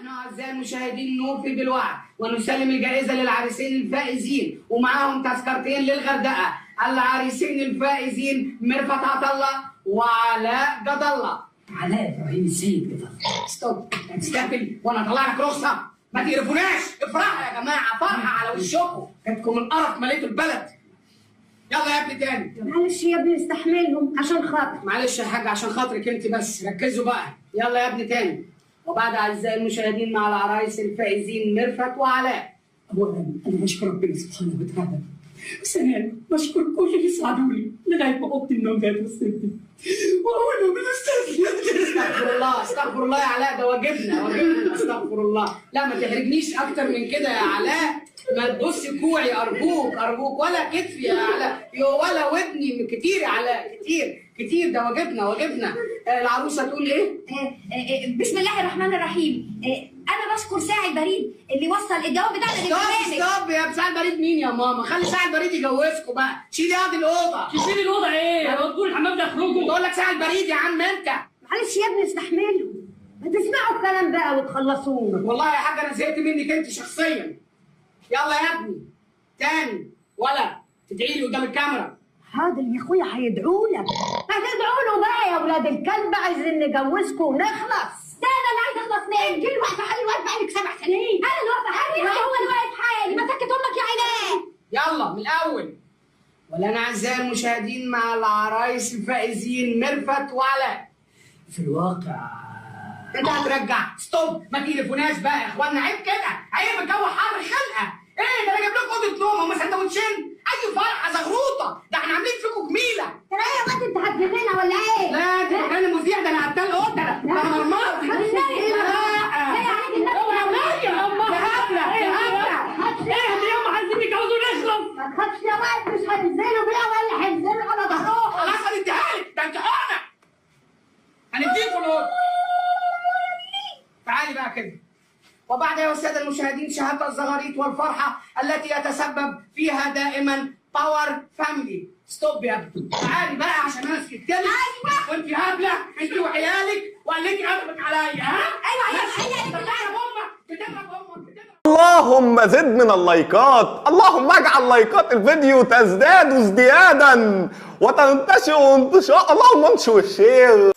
نحن أعزائي المشاهدين نوفي بالوعد ونسلم الجائزة للعريسين الفائزين ومعاهم تذكرتين للغردقة. العريسين الفائزين ميرفت عطله وعلاء جد الله. علاء ابراهيم السيد جد الله. ستوب، تستهبل وانا اطلع لك رخصة؟ ما تقرفوناش، افرحوا يا جماعة، فرحة على وشكم، جاتكم القرف مليتوا البلد. يلا يا ابني تاني. معلش يا ابني استحملهم عشان خاطر. معلش يا حاج عشان خاطرك انت بس، ركزوا بقى. يلا يا ابني تاني. وبعد اعزائي المشاهدين مع العرايس الفائزين ميرفت وعلاء. اولا انا بشكر ربنا سبحانه وتعالى، ثانيا بشكر كل اللي ساعدوني لغايه ما اوضه النوم جت وسطتني واقول لهم استغفر الله استغفر الله يا علاء، ده واجبنا واجبنا، استغفر الله. لا ما تحرجنيش اكتر من كده يا علاء، ما تبص كوعي ارجوك ارجوك، ولا كتفي يا علاء ولا ودني، كتير يا علاء كتير كتير، ده واجبنا واجبنا. العروسه تقول ايه؟ بسم الله الرحمن الرحيم. انا بشكر ساعي البريد اللي وصل الجواب بتاعنا للبرنامج. ستوب يا ساعي البريد مين يا ماما؟ خلي ساعي البريد يجوزكم بقى، شيلي قاضي الاوضه. تشيلي الاوضه ايه؟ تقول الحمام ده اخرجوا. بقول لك ساعي البريد يا عم انت. معلش يا ابني استحملهم، ما تسمعوا الكلام بقى وتخلصونا. والله يا حاج انا زهقت منك انت شخصيا. يلا يا ابني تاني، ولا تدعي لي قدام الكاميرا. حاضر يا اخويا هيدعوا لك، هتدعوا له بقى يا ولاد الكلب، عايزين نجوزكم ونخلص. ده انا اللي عايز اخلص منك. انت اللي واقفه حالي، واقفه حالك 7 سنين. انا اللي واقفه حالي، هو اللي واقف حالي. ما سكت امك يا عينيه. يلا من الاول. ولنا اعزائي المشاهدين مع العرايس الفائزين ميرفت وعلاء. في الواقع انت هترجع. ستوب، ما تليفوناش بقى يا اخوانا، عيب كده، عيب، الجو حر خلقه. ايه ده، انا جايب لكم اوضه نوم، هم سندوتشين، اي فرحه زغروطه، ده احنا عاملين فيكم جميله. ترى ايه يا واد، انت هتجننا ولا ايه؟ لا انت انا مذيع، ده انا قتال قتله، انا مرمط. لا اهدي ياما، عايزين نتجوزوا ونخلص. ما تخافش يا واد، مش هنزلوا بيها ولا هنزلوا على ظهرهم. خلاص هنديها لك، ده انت حقنه. هنديكوا الأوضة. تعالي بقى كده. وبعد يا السادة المشاهدين شهادة الزغاريط والفرحة التي يتسبب فيها دائما باور فاميلي. ستوب يا ابني، تعالي بقى عشان انا سكتلك. ايوه وانت هبله انت وعيالك وقال لك قلبك عليا. ها؟ ايوه عيالك بتضرب امك بتضرب امك. اللهم زد من اللايكات، اللهم اجعل لايكات الفيديو تزداد ازديادا وتنتشر انتشار، اللهم انشر الشير.